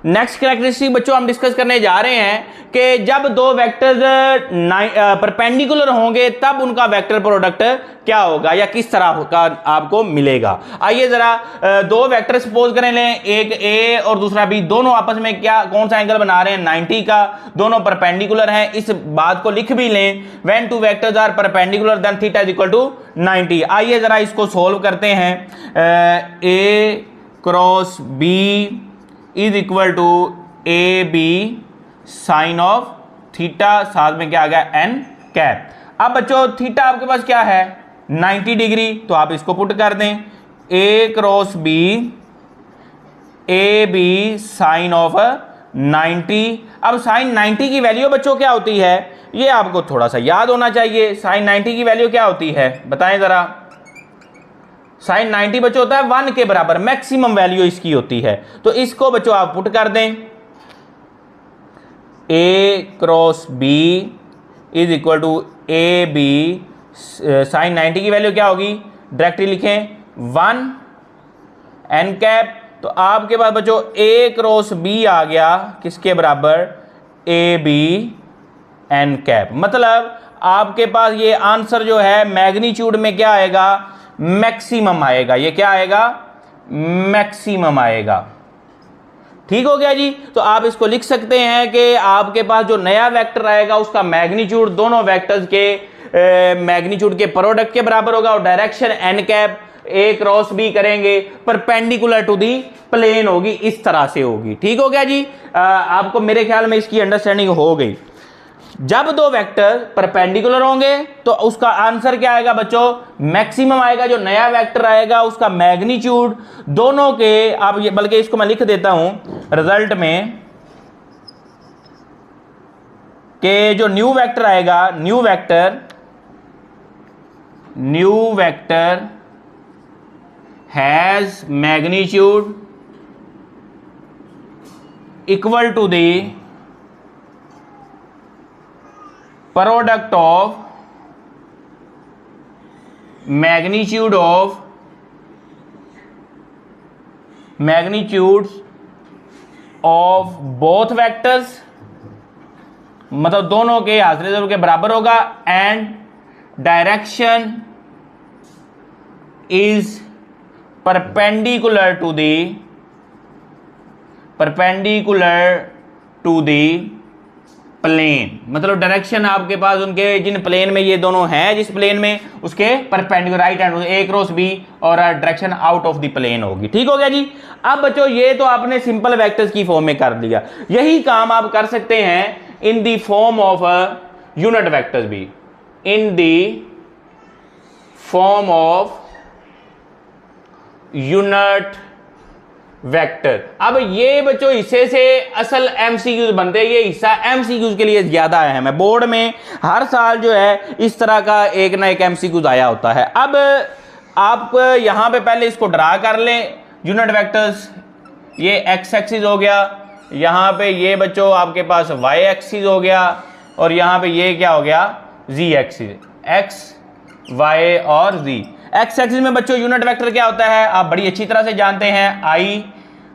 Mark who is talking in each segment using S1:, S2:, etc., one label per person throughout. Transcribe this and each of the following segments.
S1: Next characteristic बच्चों हम discuss करने जा रहे हैं कि जब दो वेक्टर्स परपेंडिकुलर होंगे तब उनका वेक्टर प्रोडक्ट क्या होगा या किस तरह का आपको मिलेगा। आइए जरा दो वेक्टर सपोज करें लें, एक ए और दूसरा बी, दोनों आपस में क्या कौन सा एंगल बना रहे हैं 90 का, दोनों परपेंडिकुलर हैं। इस बात को लिख भी लें, when two vectors are perpendicular then theta is equal to 90। आइए जरा इसको सोल्व करते हैं। A cross B is equal to A B sine of theta, साथ में क्या आ गया एन कैप। अब बच्चों थीटा आपके पास क्या है 90 डिग्री, तो आप इसको पुट कर दें A cross B A B sine of 90। अब साइन 90 की वैल्यू बच्चों क्या होती है, ये आपको थोड़ा सा याद होना चाहिए। साइन 90 की वैल्यू क्या होती है बताएं जरा। साइन 90 बच्चों होता है 1 के बराबर, मैक्सिमम वैल्यू इसकी होती है। तो इसको बच्चों आप पुट कर दें A cross B is equal to A B sine 90 की वैल्यू क्या होगी, डायरेक्टली लिखें 1 एन कैप। तो आपके पास बच्चों ए क्रॉस बी आ गया किसके बराबर, ए बी एन कैप। मतलब आपके पास ये आंसर जो है मैग्नीट्यूड में क्या आएगा, मैक्सिमम आएगा। ये क्या आएगा, मैक्सिमम आएगा। ठीक हो गया जी। तो आप इसको लिख सकते हैं कि आपके पास जो नया वेक्टर आएगा उसका मैग्नीट्यूड दोनों वेक्टर्स के मैग्नीट्यूड के प्रोडक्ट के बराबर होगा और direction N cap A cross B करेंगे परपेंडिकुलर टू दी प्लेन होगी, इस तरह से होगी। ठीक हो गया जी। आपको मेरे ख्याल में इसकी अंडरस्टैंडिंग हो गई। जब दो वेक्टर परपेंडिकुलर होंगे तो उसका आंसर क्या आएगा बच्चों, मैक्सिमम आएगा। जो नया वेक्टर आएगा उसका मैग्नीट्यूड दोनों के, आप ये बल्कि इसको मैं लिख देता हूं रिजल्ट में कि जो न्यू वेक्टर आएगा, new vector has magnitude equal to the product of magnitudes of both vectors, मतलब दोनों के हाजिर के बराबर होगा। And direction is perpendicular to the plane, मतलब डायरेक्शन आपके पास उनके जिन प्लेन में ये दोनों हैं, जिस प्लेन में उसके perpendicular right hand A cross B और direction out of the plane होगी। ठीक हो गया जी। अब बच्चों ये तो आपने सिंपल वेक्टर्स की फॉर्म में कर दिया, यही काम आप कर सकते हैं in the form of unit vectors भी, in the form of unit vector. अब ये बच्चों हिस्से से असल एमसीक्यूज बनते हैं, ये हिस्सा एमसीक्यूज के लिए ज्यादा अहम है। बोर्ड में हर साल जो है इस तरह का एक ना एक एमसीक्यूज आया होता है। अब आप यहां पे पहले इसको ड्रा कर लें यूनिट वेक्टर्स। ये एक्स एक्सिस हो गया, यहां पे ये बच्चों आपके पास वाई एक्सिस हो गया और यहां पे ये क्या हो गया जी एक्सिस, एक्स वाई और जी। एक्स एक्सिस में बच्चों यूनिट वेक्टर क्या होता है आप बड़ी अच्छी तरह से जानते हैं, आई,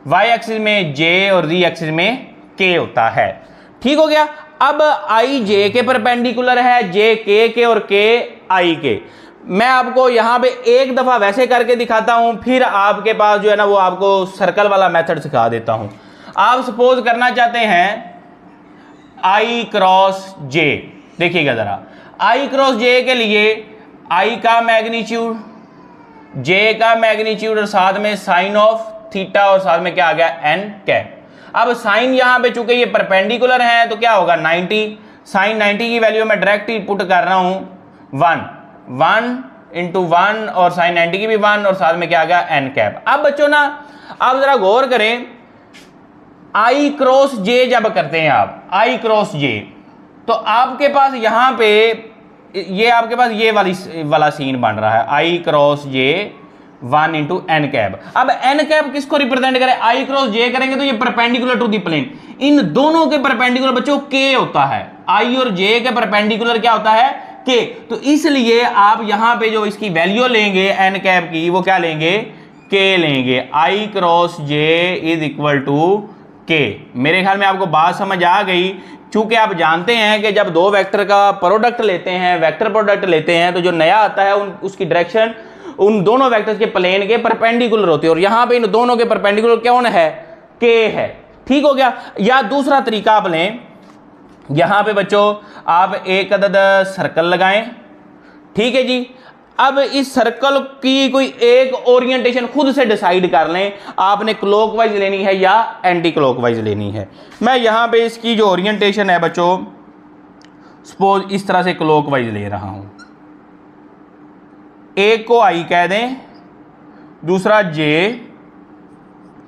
S1: वाई एक्सिस में जे और जी एक्सिस में के होता है। ठीक हो गया। अब आई जे के परपेंडिकुलर है, जे के और के आई के। मैं आपको यहां पे एक दफा वैसे करके दिखाता हूं, फिर आपके पास जो है ना वो आपको सर्कल वाला मेथड सिखा देता हूं। आप सपोज करना चाहते हैं आई क्रॉस जे, देखिएगा जरा, आई क्रॉस जे के लिए आई का मैग्नीट्यूड, जे का मैग्नीट्यूड और साथ में साइन ऑफ थीटा और साथ में क्या आ गया एन कैप। अब साइन यहां पे चूंकि ये परपेंडिकुलर है तो क्या होगा 90, साइन 90 की वैल्यू मैं डायरेक्ट ही पुट कर रहा हूं 1 इंटू 1 और साइन 90 की भी 1 और साथ में क्या आ गया एन कैप। अब बच्चों ना आप जरा गौर करें, आई क्रॉस जे जब करते हैं आप आई क्रॉस जे, तो आपके पास यहां पे ये आपके पास ये वाला सीन बन रहा है आई क्रॉस जे 1 इंटू एन कैप। अब एन कैप किसको रिप्रेजेंट करें, आई क्रॉस जे करेंगे तो ये परपेंडिकुलर टू दी प्लेन, इन दोनों के परपेंडिकुलर बच्चों के होता है, आई और जे के परपेंडिकुलर क्या होता है के। तो इसलिए आप यहां पे जो इसकी वैल्यू लेंगे एन कैप की वो क्या लेंगे के लेंगे, I cross J is equal to K. मेरे ख्याल में आपको बात समझ आ गई। चूंकि आप जानते हैं कि जब दो वेक्टर का प्रोडक्ट लेते हैं, वेक्टर प्रोडक्ट लेते हैं, तो जो नया आता है उसकी डायरेक्शन उन दोनों वेक्टर्स के प्लेन के परपेंडिकुलर होती है, और यहां पे इन दोनों के परपेंडिकुलर कौन है? के है। ठीक हो गया। या दूसरा तरीका आप लें, यहां पे बच्चों आप एक अदद सर्कल लगाएं, ठीक है जी। अब इस सर्कल की कोई एक ओरिएंटेशन खुद से डिसाइड कर लें, आपने क्लॉकवाइज लेनी है या एंटी क्लॉकवाइज लेनी है। मैं यहां पे इसकी जो ओरिएंटेशन है बच्चों, सपोज इस तरह से क्लॉकवाइज ले रहा हूं। एक को आई कह दें, दूसरा जे,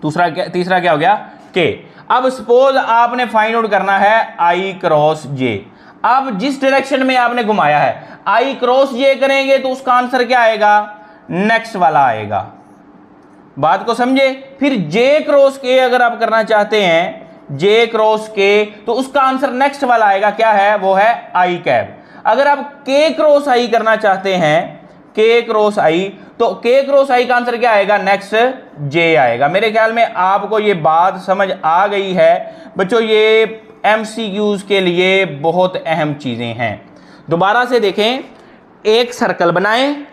S1: तीसरा क्या हो गया? के। अब सपोज आपने फाइंड आउट करना है आई क्रॉस जे। अब जिस डायरेक्शन में आपने घुमाया है, आई क्रॉस जे करेंगे तो उसका आंसर क्या आएगा? नेक्स्ट वाला आएगा। बात को समझे। फिर जे क्रॉस के अगर आप करना चाहते हैं, जे क्रॉस के, तो उसका आंसर नेक्स्ट वाला आएगा। क्या है? वो है आई कैप। अगर आप के क्रॉस आई करना चाहते हैं, के क्रॉस आई, तो के क्रॉस आई का आंसर क्या आएगा? नेक्स्ट जे आएगा। मेरे ख्याल में आपको ये बात समझ आ गई है बच्चों। ये एमसीक्यूज के लिए बहुत अहम चीजें हैं। दोबारा से देखें, एक सर्कल बनाएं,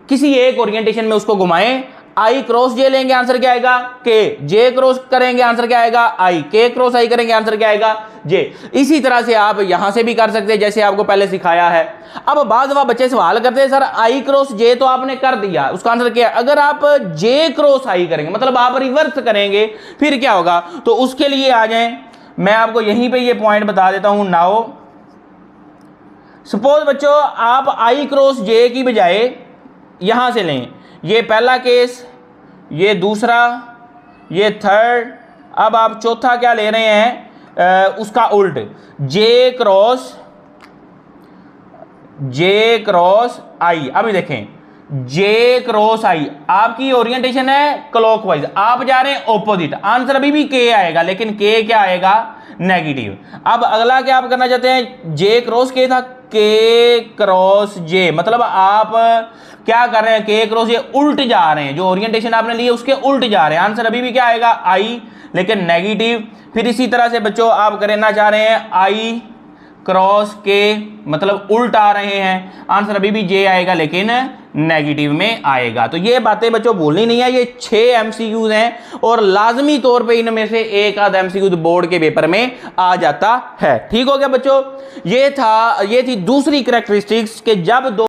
S1: किसी एक ओरिएंटेशन में उसको घुमाएं, आई क्रॉस जे लेंगे, आंसर क्या आएगा? के। जे क्रॉस करेंगे, आंसर क्या आएगा? आई। के क्रॉस आई करेंगे, आंसर क्या आएगा? जे। इसी तरह से आप यहां से भी कर सकते हैं, जैसे आपको पहले सिखाया है। अब बाद दफा बच्चे सवाल करते हैं, सर आई क्रॉस जे तो आपने कर दिया, उसका आंसर क्या है? अगर आप जे क्रॉस आई करेंगे, मतलब आप रिवर्स करेंगे, फिर क्या होगा? तो उसके लिए आ जाएं, मैं आपको यहीं पे ये पॉइंट बता देता हूं। नाउ सपोज बच्चों आप आई क्रॉस जे की बजाय यहां से लें, ये पहला केस, ये दूसरा, ये थर्ड, अब आप चौथा क्या ले रहे हैं? उसका उल्ट, जे क्रॉस आई। अभी देखें, जे क्रॉस आई आपकी ओरिएंटेशन है क्लॉकवाइज, आप जा रहे हैं ऑपोजिट, आंसर अभी भी के आएगा, लेकिन के क्या आएगा? नेगेटिव। अब अगला क्या आप करना चाहते हैं? जे क्रॉस के था, के क्रॉस जे, मतलब आप क्या कर रहे हैं? के क्रॉस जे उल्ट जा रहे हैं, जो ओरिएंटेशन आपने ली है उसके उल्ट जा रहे हैं, आंसर अभी भी क्या आएगा? आई, लेकिन नेगेटिव। फिर इसी तरह से बच्चों आप करना चाह रहे हैं आई क्रॉस के, मतलब उल्ट आ रहे हैं, आंसर अभी भी जे आएगा, लेकिन नेगेटिव में आएगा। तो ये बातें बच्चों भूलनी नहीं है। ये 6 एमसीक्यूज हैं और लाजमी तौर पे इनमें से एक आध एमसीक्यू बोर्ड के पेपर में आ जाता है। ठीक हो गया बच्चों। ये थी दूसरी कैरेक्टरिस्टिक्स के जब दो